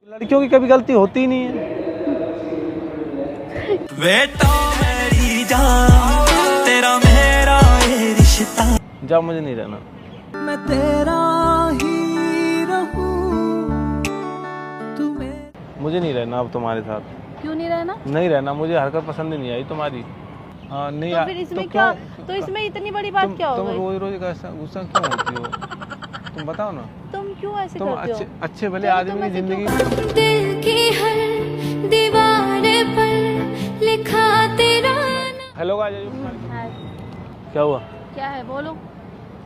लड़कियों की कभी गलती होती ही नहीं है। बेटा मेरी जान तेरा मेरा ये रिश्ता, जाओ, मुझे नहीं रहना। मैं तेरा ही रहूं तुम्हें। मुझे नहीं रहना अब तुम्हारे साथ। क्यों नहीं रहना? नहीं रहना, मुझे हरकत पसंद ही नहीं आई तुम्हारी। हाँ नहीं तो फिर इसमें क्या, तो इसमें इतनी बड़ी बात क्या हो तुम गई? रोज रोज गुस्सा क्यों होती हो? तुम बताओ ना। तुम क्यों ऐसे तुम करते हो? अच्छे भले चलो, आदमी तुम की ऐसे क्यों जिंदगी। दिल की हर दीवार पर लिखा तेरा नाम। हेलो गाइस, हाय। क्या हुआ? क्या है? बोलो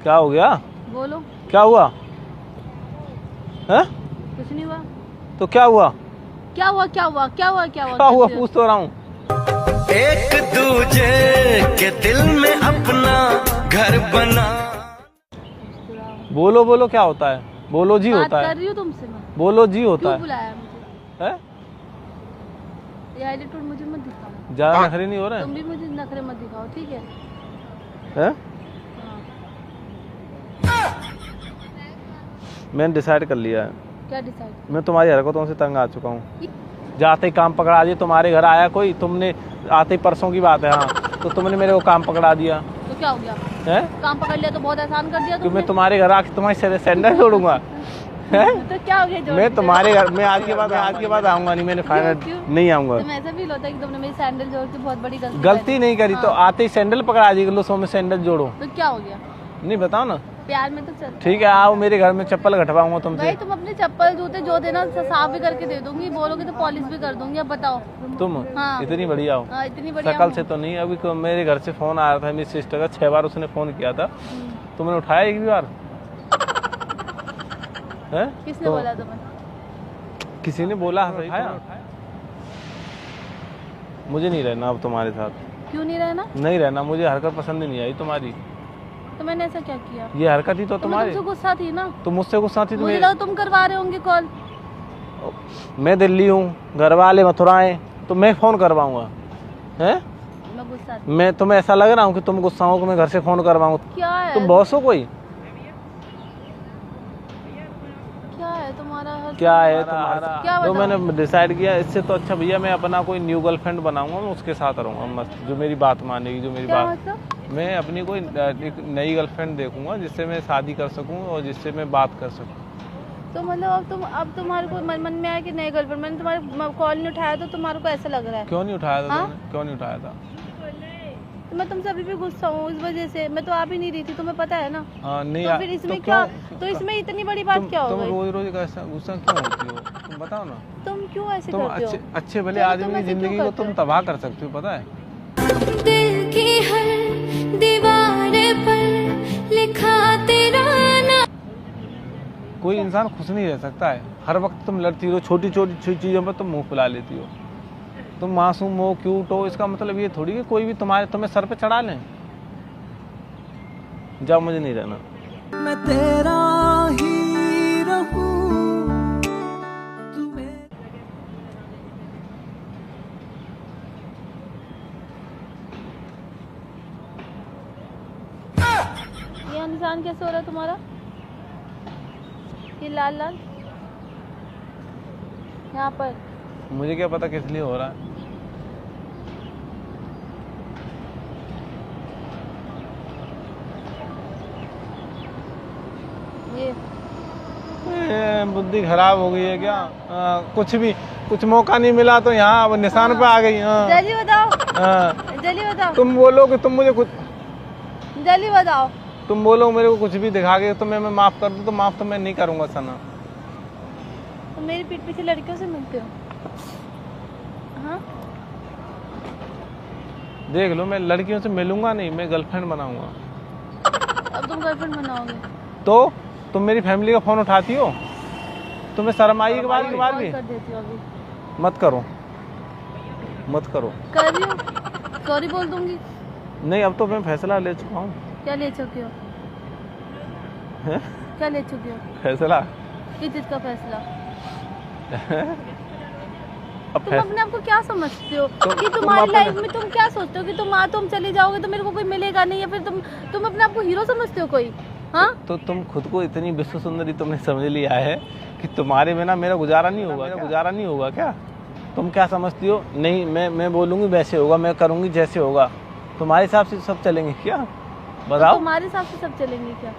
क्या हो गया? बोलो। क्या हुआ? हैं? कुछ नहीं हुआ। तो क्या हुआ? क्या हुआ? क्या हुआ? क्या हुआ? क्या हुआ? क्या हुआ? कैसे? पूछ तो रहा हूँ। एक दूजे के दिल में अपना घर बना। बोलो बोलो, क्या होता है? बोलो जी बात होता कर है। रही हूँ तुमसे मैं। बोलो जी होता क्यों है। बुलाया मुझे? हैं? ये एटीट्यूड मुझे मत दिखाओ। ज्यादा नखरे नहीं हो रहे तुम भी मुझे नखरे मत दिखाओ, ठीक है? हैं? हाँ। मैंने डिसाइड कर लिया है। क्या डिसाइड? मैं तुम्हारी हरकतों से तंग आ चुका हूँ। जाते ही काम पकड़ा दिया। तुम्हारे घर आया कोई, तुमने आते ही, परसों की बात है, हाँ, तो तुमने मेरे को काम पकड़ा दिया। तो क्या हो गया? हैं? काम पकड़ लिया तो बहुत आसान कर दिया कि तुमने। मैं तुम्हारे घर आके तुम्हारे सैंडल जोड़ूंगा? हैं? तो क्या हो गया जोड़? मैं तुम्हारे घर में आज के बाद आऊंगा नहीं। मैंने फाइनल क्यों? नहीं आऊंगा। तुम्हें ऐसा फील होता है कि तुमने मेरी सैंडल जोड़ के बहुत बड़ी गलती नहीं करी तो आते ही सैंडल पकड़ा दी। लो, सो में सैंडल जोड़ो। तो क्या हो गया? नहीं बताओ ना। प्यार में तो चल। ठीक है, आओ मेरे घर में, चप्पल घटवाऊंगा तुमसे। भाई तुम अपने चप्पल जूते जो देना साफ भी करके दे दूंगी, बोलोगे तो पॉलिश भी कर दूंगी। अब बताओ। तुम हाँ। इतनी बढ़िया हो। हाँ, इतनी बढ़िया शकल हूँ। से तो नहीं। अभी मेरे घर से फोन आया था मेरी सिस्टर का, 6 बार उसने फोन किया था। तुमने उठाया एक भी बार? हैं? किसने तो बोला तुम्हें? किसी ने बोला है? उठाया? मुझे नहीं रहना अब तुम्हारे साथ। क्यों नहीं रहना? नहीं रहना, मुझे हरकत पसंद ही नहीं आई तुम्हारी। तो मैंने ऐसा क्या किया? ये हरकत ही तो तुम्हें तुम्हारी। तुमसे गुस्सा थी ना? तुम मुझसे गुस्सा थी। मुझे लगा तुम करवा रहे होंगे कॉल। मैं दिल्ली हूँ, घर वाले मथुराएं, तो मैं फोन करवाऊंगा? हैं? मैं गुस्सा थी। मैं तुम्हें ऐसा लग रहा हूँ कि तुम गुस्सा हो कि मैं घर से फोन करवाऊँ? क्या है? तुम बॉस हो कोई? क्या है तुम्हारा? क्या है तुम्हारा? क्या जो बताऊं? मैंने डिसाइड किया, इससे तो अच्छा भैया मैं अपना कोई न्यू गर्लफ्रेंड बनाऊंगा, मैं उसके साथ रहूंगा मस्त, जो मेरी बात मानेगी, जो मेरी क्या बात। मतलब? मैं अपनी कोई एक नई गर्लफ्रेंड देखूंगा जिससे मैं शादी कर सकूं और जिससे मैं बात कर सकूं। तो मतलब अब तुम्हारे को मन में आया कि नई गर्लफ्रेंड, मैंने तुम्हारे कॉल नहीं उठाया तो तुम्हारे को ऐसा लग रहा है? क्यों नहीं उठाया था हाँ? तुमने? क्यों नहीं उठाया था? तो मैं तुमसे अभी भी गुस्सा हूँ इस वजह से। मैं तो आ भी नहीं रही थी, तुम्हें पता है ना। हाँ नहीं तो फिर इसमें क्या, तो इसमें इतनी बड़ी बात क्या हो तुम गई? रोज रोज गुस्सा क्यों होती हो? तुम बताओ ना। तुम क्यों ऐसे तुम करते हो? अच्छे भले चलो, आदमी तुम की ऐसे क्यों जिंदगी को करते तुम हो? तबाह कर सकते हो, पता है? दिल की हर दीवार पर लिखा तेरा नाम। कोई इंसान खुश नहीं रह सकता है। हर वक्त तुम लड़ती हो, छोटी छोटी चीज़ों पर तुम मुंह फुला लेती हो। तुम मासूम हो, क्यूट हो, इसका मतलब ये थोड़ी कि कोई भी तुम्हें सर पे चढ़ा लें। जाओ, मुझे नहीं रहना। मैं तेरा ही रहूं तुम्हें। ये निशान कैसे हो रहा है तुम्हारा? ये लाल लाल यहाँ पर। मुझे क्या पता किस लिए हो रहा है। ये बुद्धि खराब हो गई है क्या? कुछ मौका नहीं मिला तो यहाँ अब निशान पे आ गई। जल्दी बताओ। हाँ। जल्दी बताओ। तुम बोलो कि तुम मुझे कुछ, जल्दी बताओ। तुम बोलो मेरे को कुछ भी दिखा के तो मैं माफ कर दूं, तो माफ तो मैं नहीं करूंगा सना। तुम मेरी पीठ पीछे लड़कियों से मिलते हो? हाँ? देख लो, मैं लड़कियों से मिलूंगा नहीं, मैं गर्लफ्रेंड बनाऊंगा। अब तुम गर्लफ्रेंड बनाओगे? तो तुम मेरी फैमिली का फोन उठाती हो? तुम्हें शर्म आई एक बार भी? कॉल कर देती हूँ अभी। मत करो, मत करो। कर रही हूँ, सॉरी बोल दूंगी। नहीं, अब तो मैं फैसला ले चुका हूँ। क्या ले चुके हो? हैं? क्या ले चुके हो? फैसला? किस चीज का फैसला? अब तुम अपने आप को क्या समझते हो तुम कि तुम्हारी अपने- लाइफ में तुम क्या सोचते हो कि तुम चले जाओगे तो मेरे को कोई मिलेगा नहीं, या फिर तुम अपने आप को हीरो समझते हो कोई? हाँ? तो तुम खुद को इतनी विश्व सुंदरी तुमने समझ लिया है कि तुम्हारे बिना मेरा गुजारा नहीं होगा, गुजारा नहीं होगा क्या? तुम क्या समझती हो? नहीं, मैं बोलूँगी वैसे होगा, मैं करूँगी जैसे होगा। तुम्हारे हिसाब से सब चलेंगे क्या? बताओ। तो तुम्हारे हिसाब से सब चलेंगे क्या?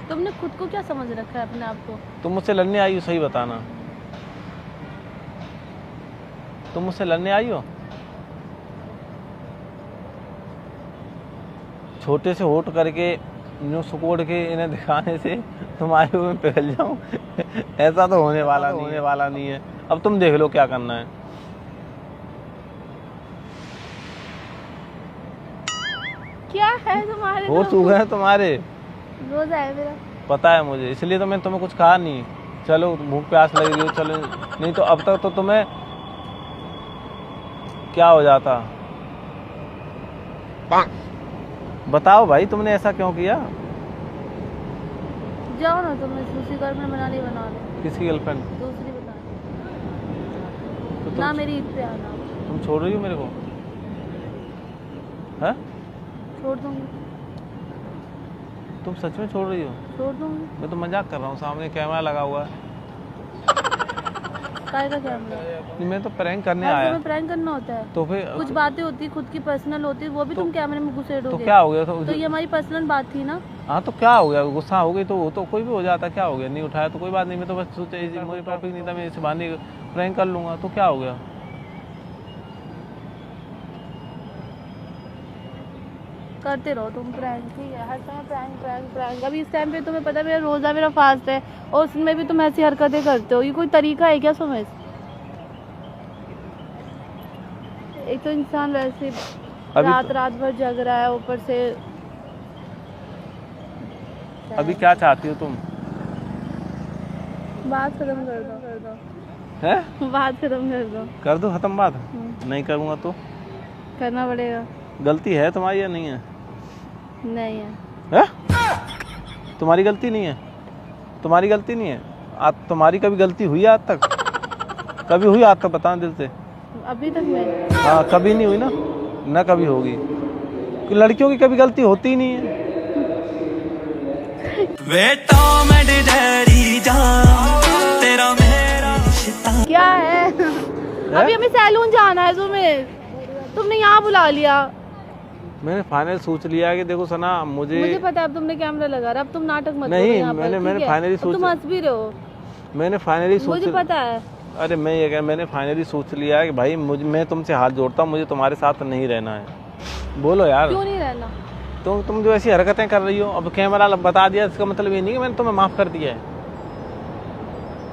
तुमने खुद को क्या समझ रखा है अपने आप को? तुम मुझसे लड़ने आई हो, सही बताना। तुम मुझसे लड़ने आई हो? छोटे से होठ करके यूँ सुकोड़ के इन्हें दिखाने से तुम्हारे ऊपर पिघल जाऊं ऐसा तो होने वाला नहीं है। अब तुम देख लो क्या करना है। क्या है तुम्हारे? होठ सूख गए हैं तुम्हारे, रोज आए मेरा। पता है मुझे, इसलिए तो मैंने तुम्हें कुछ कहा नहीं। चलो भूख प्यास लग रही हो, चलो, नहीं तो अब तक तो तुम्हें क्या हो जाता। बताओ भाई, तुमने ऐसा क्यों किया? जाओ ना, तुम दूसरी गर्लफ्रेंड बना रहे। किसकी गर्लफ्रेंड? दूसरी बना तो ना, मेरी ईद पे आना। तुम छोड़ रही हो मेरे को? हैं? छोड़ दूंगी। तुम सच में छोड़ रही हो? छोड़ दूंगी। मैं तो मजाक कर रहा हूँ, सामने कैमरा लगा हुआ है। काय का कैमरा? नहीं, मैं तो प्रैंक करने हाँ, आया। तुम्हें प्रैंक करना होता है। तो फिर कुछ बातें होती है खुद की पर्सनल होती है, वो भी तुम कैमरे में घुसेड़ोगे। तो क्या हो गया? तो ये हमारी पर्सनल बात थी ना। हाँ, तो क्या हो गया? गुस्सा हो गई तो वो तो कोई भी हो जाता। क्या हो गया? नहीं उठाया तो कोई बात नहीं। मैं तो बस सोचा मुझे टॉपिक नहीं था, मैं इस बहाने प्रैंक कर लूंगा। तो क्या हो गया? करते रहो तुम प्रैंक, ठीक है? हर समय प्रैंक प्रैंक प्रैंक। अभी इस टाइम पे तुम्हें पता है मेरा रोजा मेरा फास्ट है, और उसमें भी तुम ऐसी हरकतें करते हो। ये कोई तरीका है क्या समझ? एक तो इंसान वैसे रात भर जग रहा है, ऊपर से अभी क्या चाहती हो तुम? बात खत्म कर दो। है? बात खत्म कर दो। कर दो खत्म बात? नहीं करूँगा तो? करना पड़ेगा। गलती है तुम्हारी या नहीं है? नहीं है। है? तुम्हारी गलती नहीं है? तुम्हारी गलती नहीं है? तुम्हारी कभी गलती हुई है आज तक? कभी हुई आज तक? बताना दिल से। अभी तक मैं, हाँ, कभी नहीं हुई ना कभी होगी। लड़कियों की कभी गलती होती ही नहीं है। बेटा मैं डैडी जान तेरा मेरा रिश्ता। क्या है? अभी हमें सैलून जाना है, तुमने यहाँ बुला लिया। मैंने फाइनल सोच लिया कि देखो सना, मुझे पता है अब तुमने कैमरा लगा रहा, अब तुम नाटक मत नहीं, करो यहाँ पर, मैंने ठीक है? फाइनली अब तुम हंस भी रहे हो। मैंने फाइनली सोच, मुझे पता है। अरे मैं ये कह, मैंने फाइनली सोच लिया है कि भाई मैं तुमसे हाथ जोड़ता हूँ, मुझे तुम्हारे साथ नहीं रहना है। बोलो यार, क्यों नहीं रहना? तुम जो ऐसी हरकतें कर रही हो, अब कैमरा बता दिया, इसका मतलब ये नहीं कि मैंने तुम्हें माफ कर दिया है।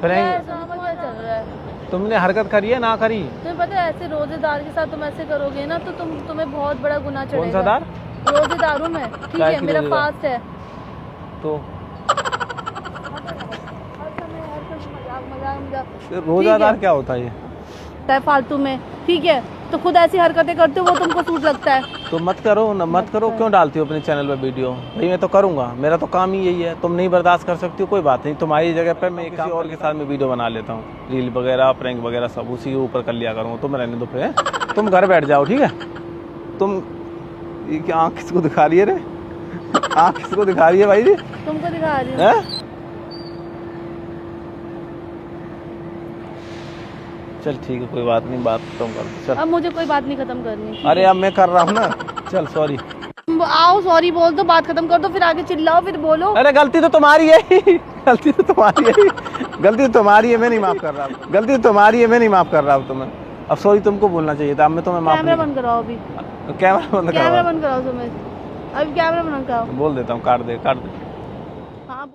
चल रहा है, तुमने हरकत करी है ना करी? तुम्हें पता है ऐसे रोजेदार के साथ तुम ऐसे करोगे ना तो तुम्हें बहुत बड़ा गुनाह चढ़ेगा। कौन सा दार? रोजेदार हूँ मैं, ठीक है? मेरा फास्ट है। तो मजाक रोजादार क्या होता है ये? फालतू में, ठीक है? तो खुद ऐसी हरकतें करते हो, वो तुमको सूट लगता है। तो मत करो ना, मत करो। क्यों डालती हो अपने चैनल पे वीडियो? भाई मैं तो करूंगा, मेरा तो काम ही यही है। तुम नहीं बर्दाश्त कर सकती हो, कोई बात नहीं। तुम्हारी जगह पे मैं किसी और के साथ में वीडियो बना लेता हूँ, रील वगैरह प्रैंक वगैरह सब उसी के ऊपर कर लिया करूँगा। तुम रहने दो फिर, तुम घर बैठ जाओ, ठीक है? तुम ये क्या आँख किसको दिखा रही है रे? आँख किसको दिखा रही है भाई जी? तुमको दिखा रही हूँ। चल ठीक है, कोई बात नहीं, बात खत्म कर दो, चल। अब मुझे कोई बात नहीं खत्म करनी। अरे अब मैं कर रहा हूँ ना, चल सॉरी। आओ सॉरी बोल दो, बात खत्म कर दो, फिर आगे चिल्लाओ, फिर बोलो। अरे गलती तो तुम्हारी है गलती तो तुम्हारी है, गलती तो तुम्हारी है, मैं नहीं माफ कर रहा हूँ। गलती तो तुम्हारी है, मैं नहीं माफ कर रहा हूँ तुम्हें। अब सॉरी तुमको बोलना चाहिए था, अब मैं तुम्हें माफ। कैमरा बंद कराओ अभी, कैमरा बंद कराओ, कैमरा बंद कराओ तुम्हें, अभी कैमरा बंद कराओ। बोल देता हूँ, काट दे। हाँ।